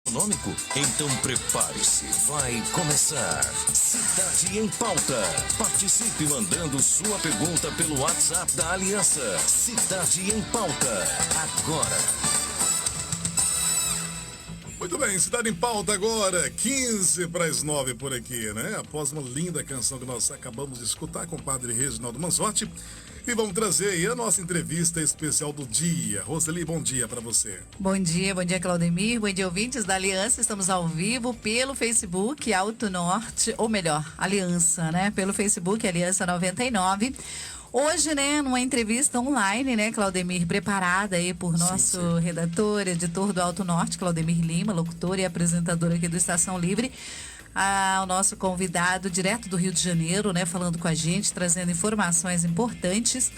Econômico? Então prepare-se, vai começar Cidade em Pauta. Participe mandando sua pergunta pelo WhatsApp da Aliança. Cidade em Pauta, agora. Muito bem, Cidade em Pauta agora, 15 para as 9 por aqui, né? Após uma linda canção que nós acabamos de escutar com o padre Reginaldo Manzotti. E vamos trazer aí a nossa entrevista especial do dia. Roseli, bom dia para você. Bom dia, Claudemir, bom dia, ouvintes da Aliança. Estamos ao vivo pelo Facebook Alto Norte, ou melhor, Aliança, né? Pelo Facebook Aliança 99. Hoje, né, numa entrevista online, né, Claudemir, preparada aí por nosso redator, editor do Alto Norte, Claudemir Lima, locutor e apresentador aqui do Estação Livre. O nosso convidado direto do Rio de Janeiro, né, falando com a gente, trazendo informações importantes.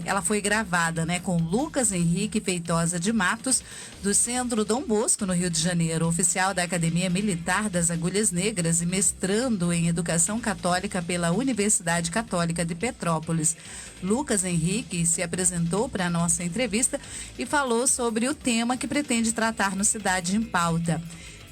Ela foi gravada, né, com Lucas Henrique Feitosa de Matos, do Centro Dom Bosco, no Rio de Janeiro, oficial da Academia Militar das Agulhas Negras e mestrando em Educação Católica pela Universidade Católica de Petrópolis. Lucas Henrique se apresentou para a nossa entrevista e falou sobre o tema que pretende tratar no Cidade em Pauta,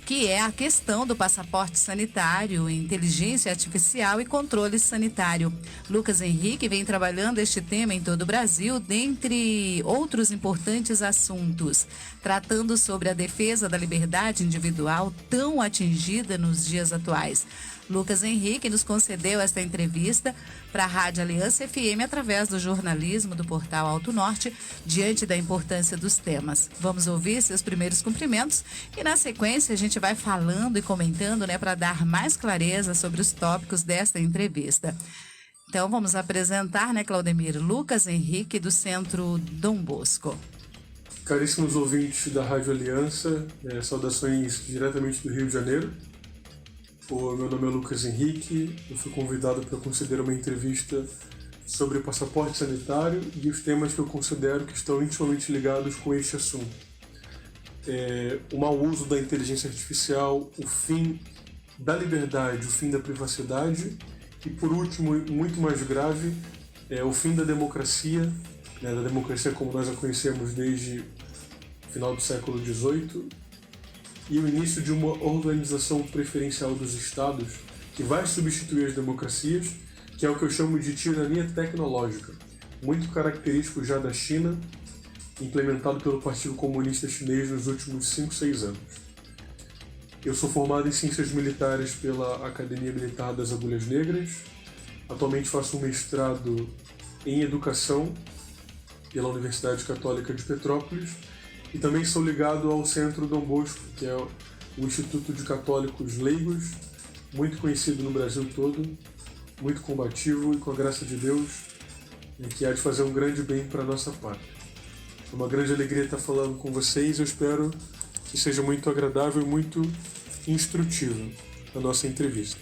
que é a questão do passaporte sanitário, inteligência artificial e controle sanitário. Lucas Henrique vem trabalhando este tema em todo o Brasil, dentre outros importantes assuntos, tratando sobre a defesa da liberdade individual tão atingida nos dias atuais. Lucas Henrique nos concedeu esta entrevista para a Rádio Aliança FM através do jornalismo do portal Alto Norte, diante da importância dos temas. Vamos ouvir seus primeiros cumprimentos e, na sequência, a gente vai falando e comentando, né, para dar mais clareza sobre os tópicos desta entrevista. Então, vamos apresentar, né, Claudemir, Lucas Henrique, do Centro Dom Bosco. Caríssimos ouvintes da Rádio Aliança, saudações diretamente do Rio de Janeiro. Meu nome é Lucas Henrique, eu fui convidado para conceder uma entrevista sobre o passaporte sanitário e os temas que eu considero que estão intimamente ligados com este assunto. O mau uso da inteligência artificial, o fim da liberdade, o fim da privacidade e, por último, muito mais grave, o fim da democracia, né, da democracia como nós a conhecemos desde o final do século XVIII, e o início de uma organização preferencial dos estados que vai substituir as democracias, que é o que eu chamo de tirania tecnológica, muito característico já da China, implementado pelo Partido Comunista Chinês nos últimos 5, 6 anos. Eu sou formado em Ciências Militares pela Academia Militar das Agulhas Negras, atualmente faço um mestrado em Educação pela Universidade Católica de Petrópolis, e também sou ligado ao Centro Dom Bosco, que é o Instituto de Católicos Leigos, muito conhecido no Brasil todo, muito combativo e, com a graça de Deus, que há de fazer um grande bem para a nossa pátria. É uma grande alegria estar falando com vocês, eu espero que seja muito agradável e muito instrutivo a nossa entrevista.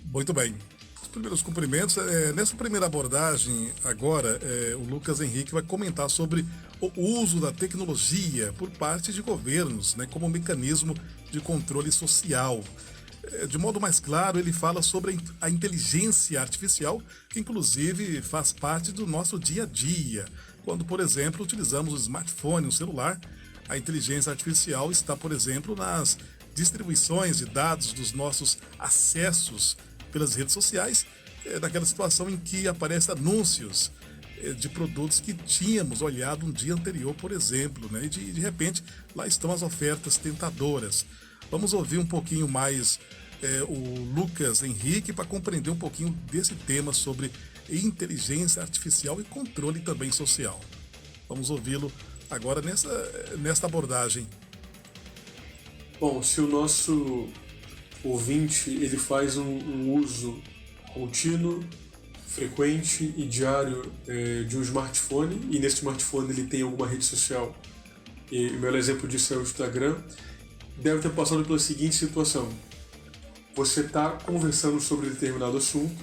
Muito bem. Primeiros cumprimentos. Nessa primeira abordagem, agora, o Lucas Henrique vai comentar sobre o uso da tecnologia por parte de governos, né, como mecanismo de controle social. De modo mais claro, ele fala sobre a inteligência artificial, que inclusive faz parte do nosso dia a dia. Quando, por exemplo, utilizamos o smartphone, o celular, a inteligência artificial está, por exemplo, nas distribuições de dados dos nossos acessos pelas redes sociais, naquela situação em que aparecem anúncios de produtos que tínhamos olhado um dia anterior, por exemplo, né? E de repente lá estão as ofertas tentadoras. Vamos ouvir um pouquinho mais o Lucas Henrique para compreender um pouquinho desse tema sobre inteligência artificial e controle também social. Vamos ouvi-lo agora nesta abordagem. Bom, se o nosso ouvinte ele faz um uso contínuo, frequente e diário de um smartphone, e nesse smartphone ele tem alguma rede social, e o meu exemplo disso é o Instagram, deve ter passado pela seguinte situação: você está conversando sobre determinado assunto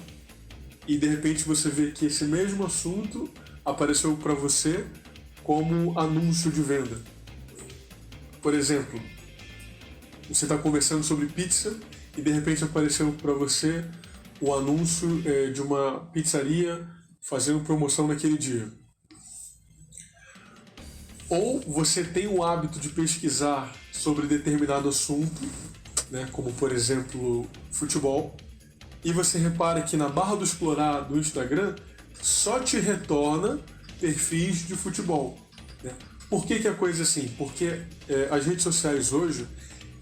e de repente você vê que esse mesmo assunto apareceu para você como anúncio de venda. Por exemplo, você está conversando sobre pizza e de repente apareceu para você o anúncio de uma pizzaria fazendo promoção naquele dia. Ou você tem o hábito de pesquisar sobre determinado assunto, né, como por exemplo futebol, e você repara que na barra do explorar do Instagram só te retorna perfis de futebol, né? Por que a coisa é assim? Porque as redes sociais hoje,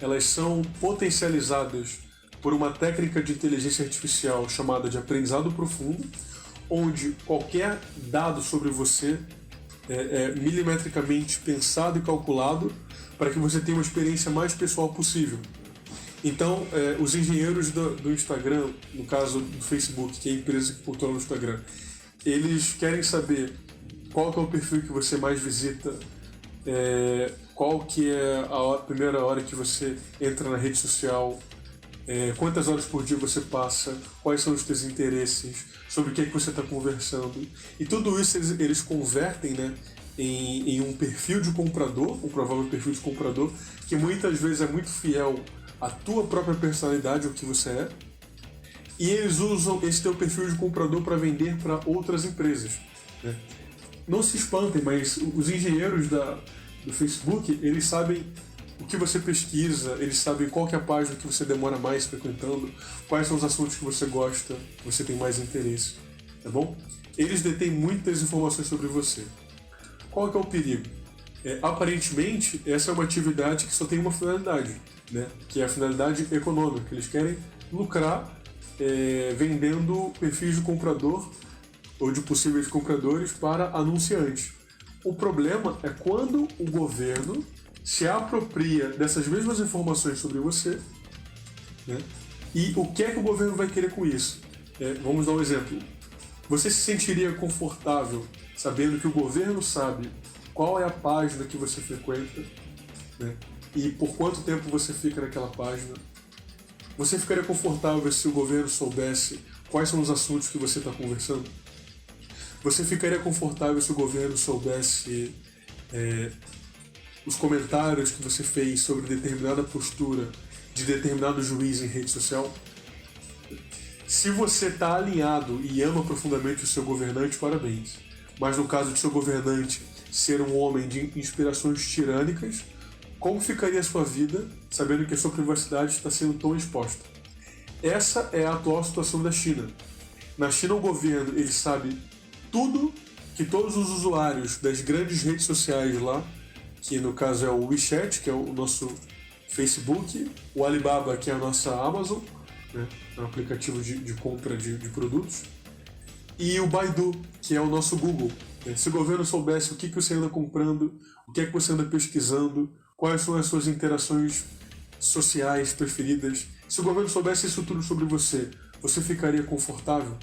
elas são potencializadas por uma técnica de inteligência artificial chamada de aprendizado profundo, onde qualquer dado sobre você é milimetricamente pensado e calculado para que você tenha uma experiência mais pessoal possível. Então, os engenheiros do Instagram, no caso do Facebook, que é a empresa que controla o Instagram, eles querem saber qual que é o perfil que você mais visita, qual que é a primeira hora que você entra na rede social, quantas horas por dia você passa, quais são os seus interesses, sobre o que é que você está conversando. E tudo isso eles convertem, né, em um perfil de comprador, um provável perfil de comprador, que muitas vezes é muito fiel à tua própria personalidade, o que você é. E eles usam esse teu perfil de comprador para vender para outras empresas, né? Não se espantem, mas os engenheiros do Facebook, eles sabem o que você pesquisa, eles sabem qual que é a página que você demora mais frequentando, quais são os assuntos que você gosta, que você tem mais interesse, tá bom? Eles detêm muitas informações sobre você. Qual que é o perigo? Aparentemente, essa é uma atividade que só tem uma finalidade, né? Que é a finalidade econômica. Eles querem lucrar vendendo perfis de comprador ou de possíveis compradores para anunciantes. O problema é quando o governo se apropria dessas mesmas informações sobre você, né? E o que é que o governo vai querer com isso? Vamos dar um exemplo. Você se sentiria confortável sabendo que o governo sabe qual é a página que você frequenta, né? E por quanto tempo você fica naquela página? Você ficaria confortável se o governo soubesse quais são os assuntos que você está conversando? Você ficaria confortável se o governo soubesse os comentários que você fez sobre determinada postura de determinado juiz em rede social? Se você está alinhado e ama profundamente o seu governante, parabéns. Mas no caso de seu governante ser um homem de inspirações tirânicas, como ficaria a sua vida sabendo que a sua privacidade está sendo tão exposta? Essa é a atual situação da China. Na China, o governo ele sabe tudo que todos os usuários das grandes redes sociais lá, que no caso é o WeChat, que é o nosso Facebook, o Alibaba, que é a nossa Amazon, né, é um aplicativo de compra de produtos, e o Baidu, que é o nosso Google. Se o governo soubesse o que você anda comprando, o que é que você anda pesquisando, quais são as suas interações sociais preferidas, se o governo soubesse isso tudo sobre você, você ficaria confortável?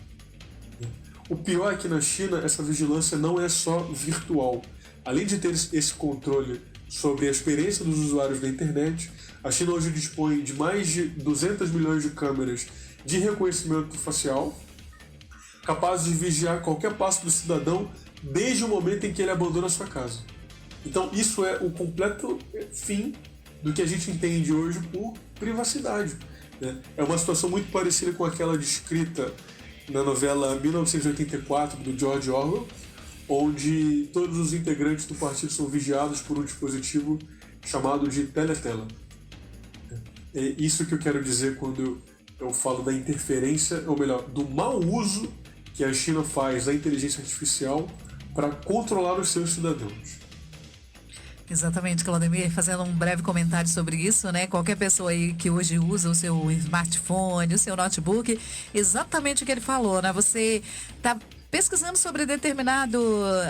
O pior é que na China essa vigilância não é só virtual. Além de ter esse controle sobre a experiência dos usuários da internet, a China hoje dispõe de mais de 200 milhões de câmeras de reconhecimento facial, capazes de vigiar qualquer passo do cidadão desde o momento em que ele abandona a sua casa. Então isso é o completo fim do que a gente entende hoje por privacidade, né? É uma situação muito parecida com aquela descrita na novela 1984 do George Orwell, onde todos os integrantes do partido são vigiados por um dispositivo chamado de teletela. É isso que eu quero dizer quando eu falo da interferência, ou melhor, do mau uso que a China faz da inteligência artificial para controlar os seus cidadãos. Exatamente, Claudemir, fazendo um breve comentário sobre isso, né? Qualquer pessoa aí que hoje usa o seu smartphone, o seu notebook, exatamente o que ele falou, né? Você tá pesquisando sobre determinado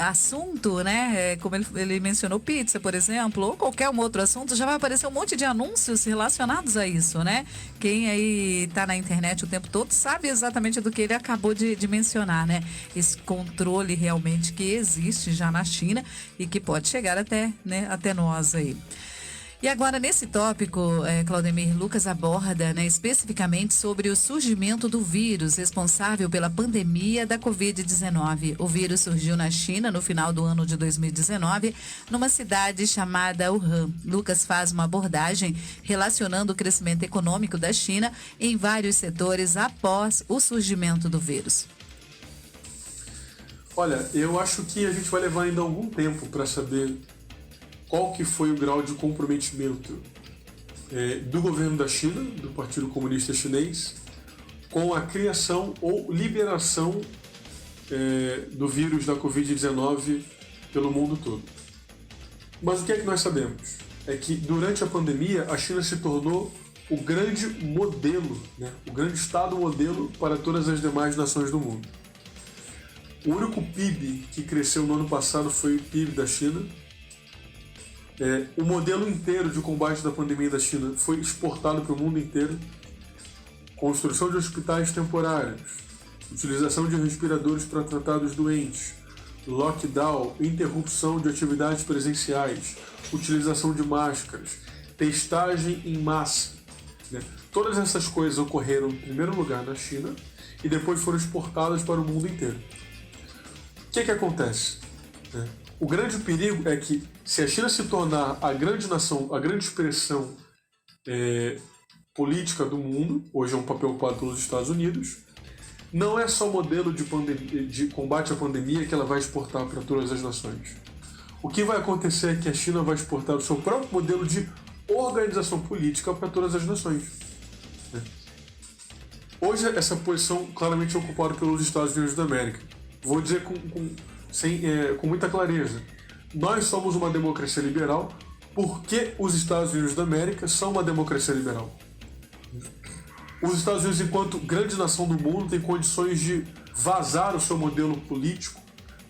assunto, né? Como ele mencionou, pizza, por exemplo, ou qualquer um outro assunto, já vai aparecer um monte de anúncios relacionados a isso, né? Quem aí tá na internet o tempo todo sabe exatamente do que ele acabou de mencionar, né? Esse controle realmente que existe já na China e que pode chegar até nós aí. E agora, nesse tópico, Claudemir, Lucas aborda, né, especificamente sobre o surgimento do vírus responsável pela pandemia da Covid-19. O vírus surgiu na China no final do ano de 2019, numa cidade chamada Wuhan. Lucas faz uma abordagem relacionando o crescimento econômico da China em vários setores após o surgimento do vírus. Olha, eu acho que a gente vai levar ainda algum tempo para saber qual que foi o grau de comprometimento do governo da China, do Partido Comunista Chinês, com a criação ou liberação do vírus da Covid-19 pelo mundo todo. Mas o que é que nós sabemos? É que durante a pandemia a China se tornou o grande modelo, né? O grande Estado modelo para todas as demais nações do mundo. O único PIB que cresceu no ano passado foi o PIB da China. O modelo inteiro de combate da pandemia da China foi exportado para o mundo inteiro. Construção de hospitais temporários, utilização de respiradores para tratar os doentes, lockdown, interrupção de atividades presenciais, utilização de máscaras, testagem em massa. Né? Todas essas coisas ocorreram em primeiro lugar na China e depois foram exportadas para o mundo inteiro. O que acontece? O grande perigo é que, se a China se tornar a grande nação, a grande expressão política do mundo, hoje é um papel ocupado pelos Estados Unidos, não é só modelo de combate à pandemia que ela vai exportar para todas as nações. O que vai acontecer é que a China vai exportar o seu próprio modelo de organização política para todas as nações. Hoje essa posição claramente é ocupada pelos Estados Unidos da América. Vou dizer com muita clareza. Nós somos uma democracia liberal porque os Estados Unidos da América são uma democracia liberal. Os Estados Unidos, enquanto grande nação do mundo, tem condições de vazar o seu modelo político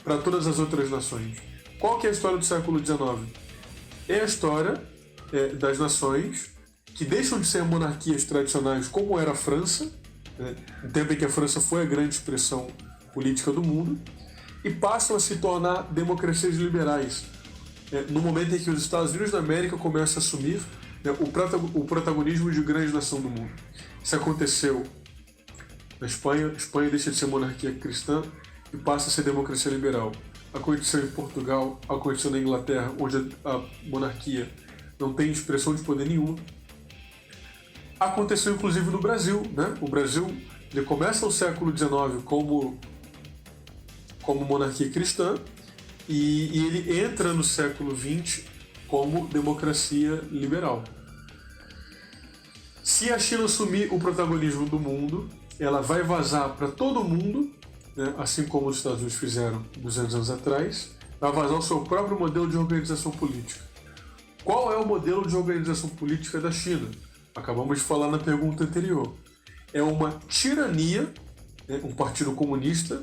para todas as outras nações. Qual que é a história do século XIX? É a história das nações que deixam de ser monarquias tradicionais, como era a França, no tempo em que a França foi a grande expressão política do mundo, e passam a se tornar democracias liberais, no momento em que os Estados Unidos da América começam a assumir o protagonismo de grande nação do mundo. Isso aconteceu na Espanha. A Espanha deixa de ser monarquia cristã e passa a ser democracia liberal. Aconteceu em Portugal, aconteceu na Inglaterra, onde a monarquia não tem expressão de poder nenhuma. Aconteceu inclusive no Brasil, né? O Brasil, ele começa o século XIX como monarquia cristã e ele entra no século XX como democracia liberal. Se a China assumir o protagonismo do mundo, ela vai vazar para todo mundo, né, assim como os Estados Unidos fizeram 200 anos atrás, vai vazar o seu próprio modelo de organização política. Qual é o modelo de organização política da China? Acabamos de falar na pergunta anterior. É uma tirania, né, um partido comunista,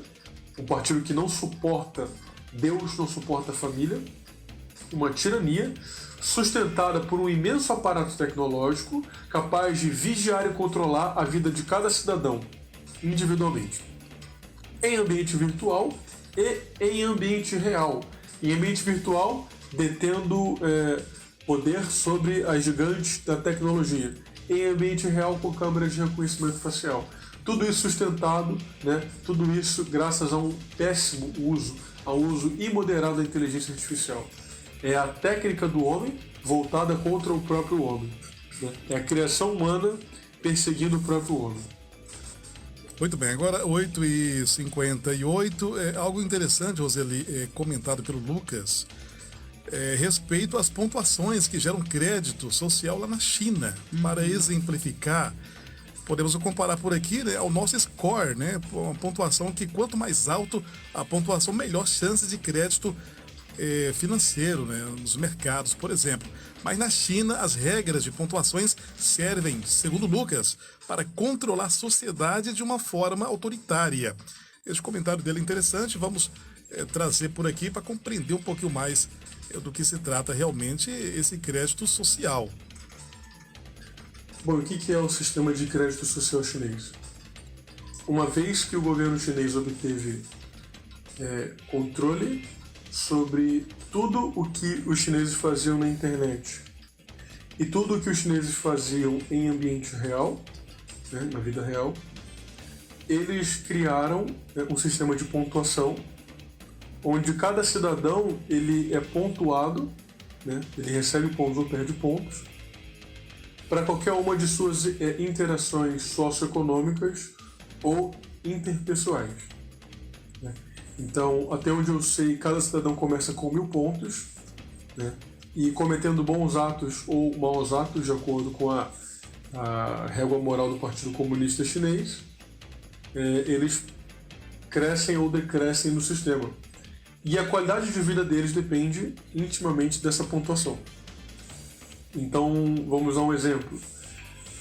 um partido que não suporta Deus, não suporta a família, uma tirania sustentada por um imenso aparato tecnológico capaz de vigiar e controlar a vida de cada cidadão individualmente, em ambiente virtual e em ambiente real. Em ambiente virtual, detendo poder sobre as gigantes da tecnologia. Em ambiente real, com câmeras de reconhecimento facial. Tudo isso sustentado, né? Tudo isso graças a um péssimo uso, ao uso imoderado da inteligência artificial. É a técnica do homem voltada contra o próprio homem. Né? É a criação humana perseguindo o próprio homem. Muito bem, agora 8h58, algo interessante, Roseli, comentado pelo Lucas, respeito às pontuações que geram crédito social lá na China. Para exemplificar, podemos comparar por aqui, né, ao nosso score, né, uma pontuação que quanto mais alto a pontuação, melhor chance de crédito financeiro, né, nos mercados, por exemplo. Mas na China, as regras de pontuações servem, segundo Lucas, para controlar a sociedade de uma forma autoritária. Esse comentário dele é interessante, vamos trazer por aqui para compreender um pouquinho mais do que se trata realmente esse crédito social. Bom, o que é o sistema de crédito social chinês? Uma vez que o governo chinês obteve controle sobre tudo o que os chineses faziam na internet e tudo o que os chineses faziam em ambiente real, né, na vida real, eles criaram um sistema de pontuação onde cada cidadão ele é pontuado, né, ele recebe pontos ou perde pontos para qualquer uma de suas interações socioeconômicas ou interpessoais. Né? Então, até onde eu sei, cada cidadão começa com 1.000 pontos, né? e cometendo bons atos ou maus atos, de acordo com a régua moral do Partido Comunista Chinês, eles crescem ou decrescem no sistema. E a qualidade de vida deles depende intimamente dessa pontuação. Então, vamos a um exemplo.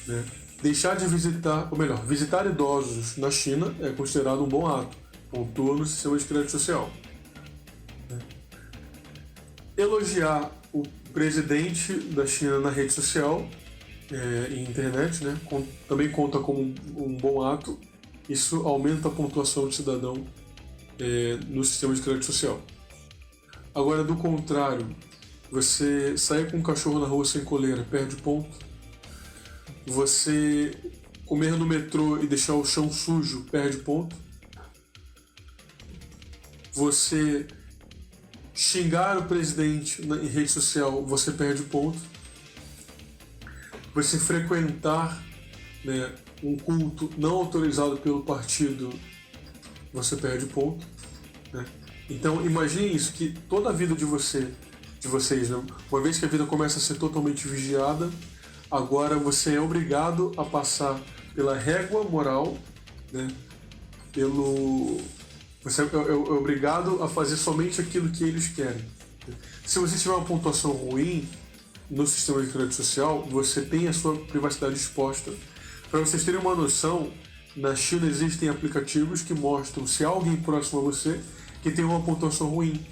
Né? Deixar de visitar, ou melhor, visitar idosos na China é considerado um bom ato, pontua no sistema de crédito social. Né? Elogiar o presidente da China na rede social e internet, né? Também conta como um bom ato. Isso aumenta a pontuação do cidadão no sistema de crédito social. Agora, do contrário, você sair com um cachorro na rua sem coleira, perde ponto. Você comer no metrô e deixar o chão sujo, perde ponto. Você xingar o presidente em rede social, você perde ponto. Você frequentar, né, um culto não autorizado pelo partido, você perde ponto. Né? Então imagine isso, que toda a vida de vocês, né, uma vez que a vida começa a ser totalmente vigiada, agora você é obrigado a passar pela régua moral, né, você é obrigado a fazer somente aquilo que eles querem. Se você tiver uma pontuação ruim no sistema de crédito social, você tem a sua privacidade exposta. Para vocês terem uma noção, na China existem aplicativos que mostram se há alguém próximo a você que tem uma pontuação ruim.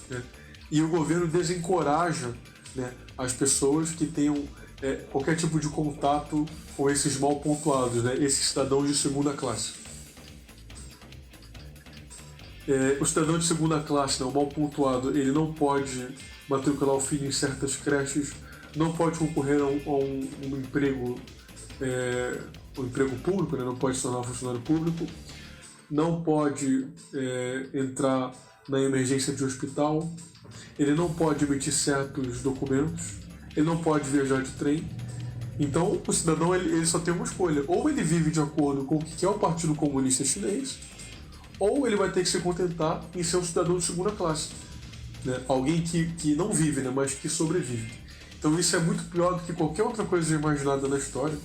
Né? E o governo desencoraja, né, as pessoas que tenham qualquer tipo de contato com esses mal pontuados, né, esses cidadãos de segunda classe. O cidadão de segunda classe, né, o mal pontuado, ele não pode matricular o filho em certas creches, não pode concorrer a um emprego, um emprego público, né, não pode se tornar um funcionário público, não pode entrar na emergência de hospital, ele não pode emitir certos documentos, ele não pode viajar de trem. Então o cidadão ele só tem uma escolha: ou ele vive de acordo com o que é o Partido Comunista Chinês, ou ele vai ter que se contentar em ser um cidadão de segunda classe, né? Alguém que não vive, né, mas que sobrevive. Então isso é muito pior do que qualquer outra coisa já imaginada na história.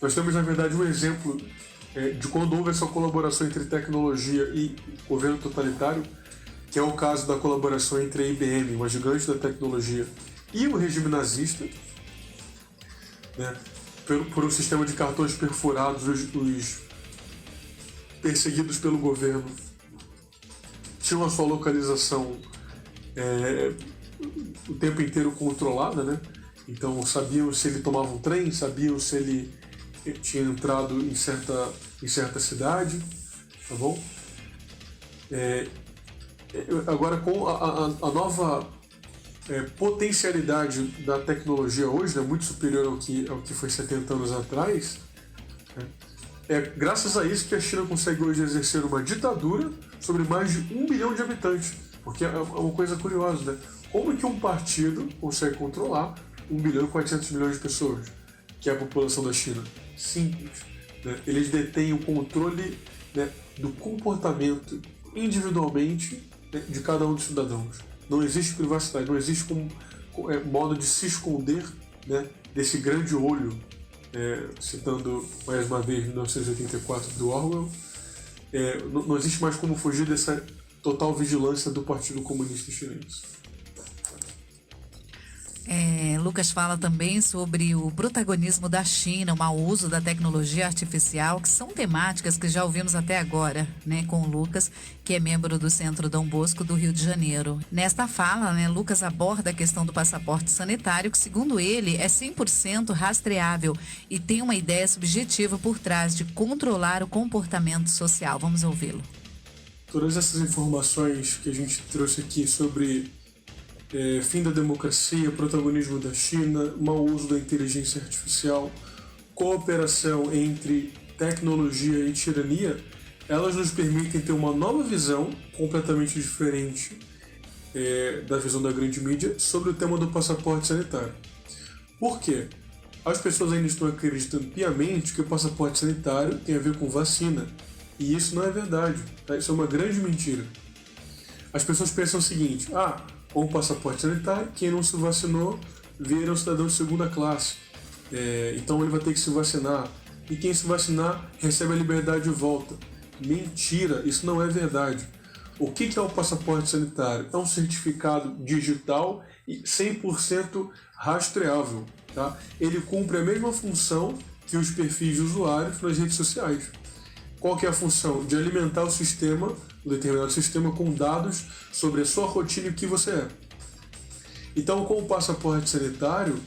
Nós temos, na verdade, um exemplo de quando houve essa colaboração entre tecnologia e governo totalitário, que é o caso da colaboração entre a IBM, uma gigante da tecnologia, e o regime nazista, né, por um sistema de cartões perfurados. Os perseguidos pelo governo tinham a sua localização o tempo inteiro controlada, né? Então sabiam se ele tomava um trem, sabiam se ele tinha entrado em certa cidade, tá bom? Agora, com a nova potencialidade da tecnologia hoje, né, muito superior ao que foi 70 anos atrás, né, graças a isso que a China consegue hoje exercer uma ditadura sobre mais de 1 bilhão de habitantes. Porque é uma coisa curiosa, né? Como que um partido consegue controlar 1 bilhão e 400 milhões de pessoas, que é a população da China? Simples. Né? Eles detêm o controle, né, do comportamento individualmente, né, de cada um dos cidadãos. Não existe privacidade, não existe modo de se esconder, né, desse grande olho, citando mais uma vez 1984 do Orwell. Não existe mais como fugir dessa total vigilância do Partido Comunista Chinês. Lucas fala também sobre o protagonismo da China, o mau uso da tecnologia artificial, que são temáticas que já ouvimos até agora, né, com o Lucas, que é membro do Centro Dom Bosco do Rio de Janeiro. Nesta fala, né, Lucas aborda a questão do passaporte sanitário, que segundo ele é 100% rastreável e tem uma ideia subjetiva por trás de controlar o comportamento social. Vamos ouvi-lo. Todas essas informações que a gente trouxe aqui sobre fim da democracia, protagonismo da China, mau uso da inteligência artificial, cooperação entre tecnologia e tirania, elas nos permitem ter uma nova visão completamente diferente da visão da grande mídia sobre o tema do passaporte sanitário. Por quê? As pessoas ainda estão acreditando piamente que o passaporte sanitário tem a ver com vacina, e isso não é verdade, tá? Isso é uma grande mentira. As pessoas pensam o seguinte: com o passaporte sanitário. Quem não se vacinou vira um cidadão de segunda classe. Então ele vai ter que se vacinar. E quem se vacinar recebe a liberdade de volta. Mentira, isso não é verdade. O que é o passaporte sanitário? É um certificado digital e 100% rastreável. Tá? Ele cumpre a mesma função que os perfis de usuários nas redes sociais. Qual que é a função? De alimentar o sistema, um determinado sistema, com dados sobre a sua rotina e o que você é. Então, com o passaporte sanitário,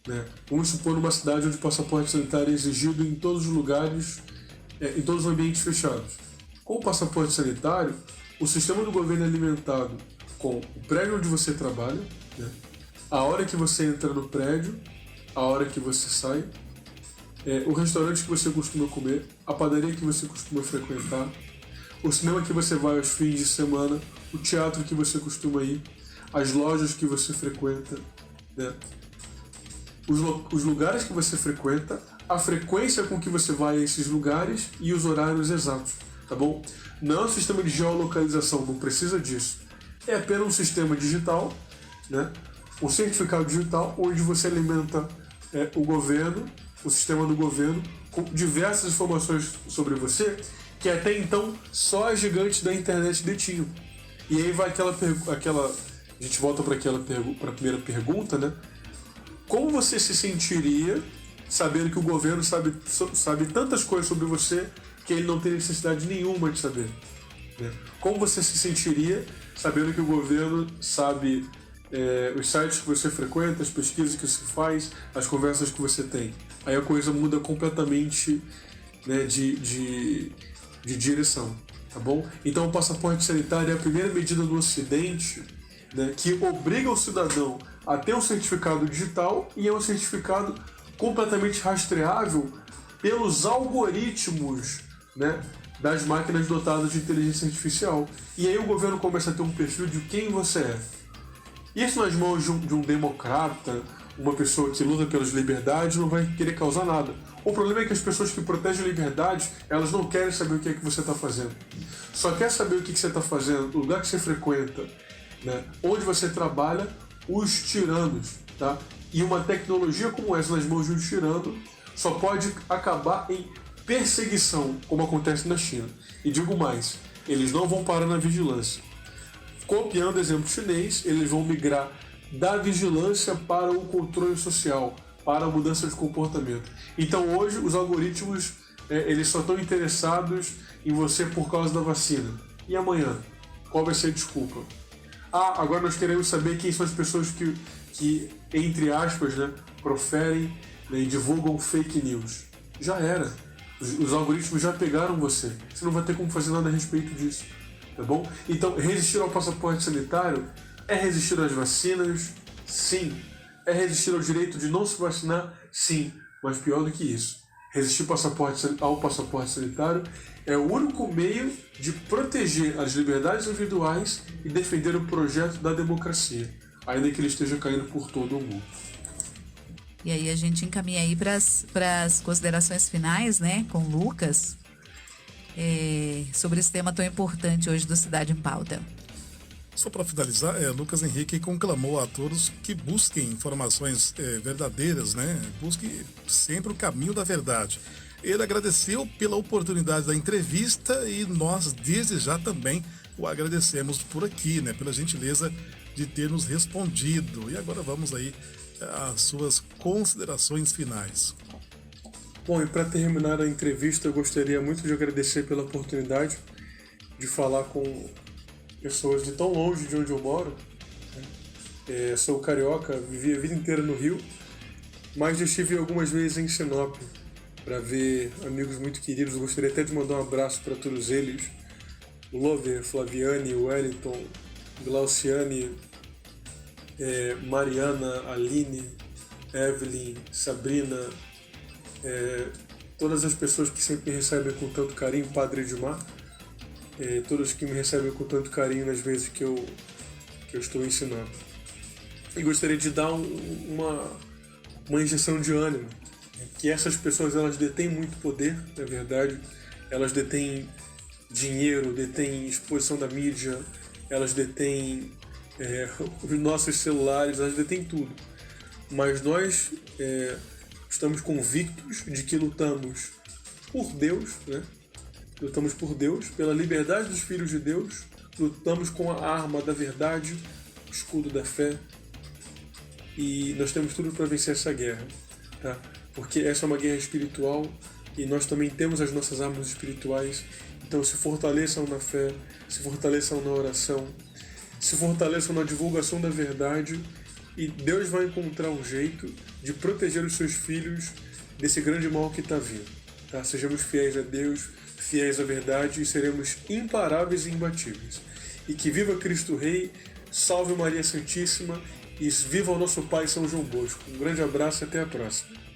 né, vamos supor numa cidade onde o passaporte sanitário é exigido em todos os lugares, em todos os ambientes fechados. Com o passaporte sanitário, o sistema do governo é alimentado com o prédio onde você trabalha, né, a hora que você entra no prédio, a hora que você sai, o restaurante que você costuma comer, a padaria que você costuma frequentar, o cinema que você vai aos fins de semana, o teatro que você costuma ir, as lojas que você frequenta, né? Os lugares que você frequenta, a frequência com que você vai a esses lugares e os horários exatos, tá bom? Não é um sistema de geolocalização, não precisa disso. É apenas um sistema digital, né? Um certificado digital onde você alimenta o governo, o sistema do governo, com diversas informações sobre você que até então só as gigantes da internet detinham. E aí vai aquela a gente volta para a primeira pergunta, né? Como você se sentiria sabendo que o governo sabe tantas coisas sobre você que ele não tem necessidade nenhuma de saber? Né? Como você se sentiria sabendo que o governo sabe os sites que você frequenta, as pesquisas que você faz, as conversas que você tem? Aí a coisa muda completamente, né, de direção, tá bom? Então o passaporte sanitário é a primeira medida do Ocidente, né, que obriga o cidadão a ter um certificado digital e é um certificado completamente rastreável pelos algoritmos, né, das máquinas dotadas de inteligência artificial. E aí o governo começa a ter um perfil de quem você é. Isso nas mãos de um democrata, uma pessoa que luta pelas liberdades, não vai querer causar nada. O problema é que as pessoas que protegem a liberdade, elas não querem saber o que é que você está fazendo. Só quer saber o que você está fazendo, o lugar que você frequenta, né, onde você trabalha, os tiranos. Tá? E uma tecnologia como essa nas mãos de um tirano só pode acabar em perseguição, como acontece na China. E digo mais, eles não vão parar na vigilância. Copiando o exemplo chinês, eles vão migrar da vigilância para o controle social, para a mudança de comportamento. Então hoje os algoritmos eles só estão interessados em você por causa da vacina. E amanhã? Qual vai ser a desculpa? Agora nós queremos saber quem são as pessoas que entre aspas, né, proferem, né, e divulgam fake news. Já era. Os algoritmos já pegaram você. Você não vai ter como fazer nada a respeito disso. Tá bom? Então, resistir ao passaporte sanitário é resistir às vacinas? Sim. É resistir ao direito de não se vacinar? Sim. Mas pior do que isso, resistir ao passaporte sanitário é o único meio de proteger as liberdades individuais e defender o projeto da democracia, ainda que ele esteja caindo por todo o mundo. E aí a gente encaminha aí para as considerações finais, né, com o Lucas, sobre esse tema tão importante hoje do Cidade em Pauta. Só para finalizar, Lucas Henrique conclamou a todos que busquem informações verdadeiras, né? Busquem sempre o caminho da verdade. Ele agradeceu pela oportunidade da entrevista e nós, desde já, também o agradecemos por aqui, né? Pela gentileza de ter nos respondido. E agora vamos aí às suas considerações finais. Bom, e para terminar a entrevista, eu gostaria muito de agradecer pela oportunidade de falar com pessoas de tão longe de onde eu moro. Sou carioca, vivi a vida inteira no Rio, mas já estive algumas vezes em Sinop para ver amigos muito queridos. Eu gostaria até de mandar um abraço para todos eles: Lover, Flaviane, Wellington, Glauciane, Mariana, Aline, Evelyn, Sabrina, todas as pessoas que sempre me recebem com tanto carinho, Padre Edmar, todos que me recebem com tanto carinho nas vezes que eu estou ensinando. E gostaria de dar uma injeção de ânimo, que essas pessoas, elas detêm muito poder, na verdade, elas detêm dinheiro, detêm exposição da mídia, elas detêm os nossos celulares, nós detém tudo. Mas nós estamos convictos de que lutamos por Deus, né? Lutamos por Deus, pela liberdade dos filhos de Deus, lutamos com a arma da verdade, o escudo da fé, e nós temos tudo para vencer essa guerra, tá? Porque essa é uma guerra espiritual e nós também temos as nossas armas espirituais. Então se fortaleçam na fé, se fortaleçam na oração, se fortaleçam na divulgação da verdade, e Deus vai encontrar um jeito de proteger os seus filhos desse grande mal que está vindo. Tá? Sejamos fiéis a Deus, fiéis à verdade, e seremos imparáveis e imbatíveis. E que viva Cristo Rei, salve Maria Santíssima, e viva o nosso Pai São João Bosco. Um grande abraço e até a próxima.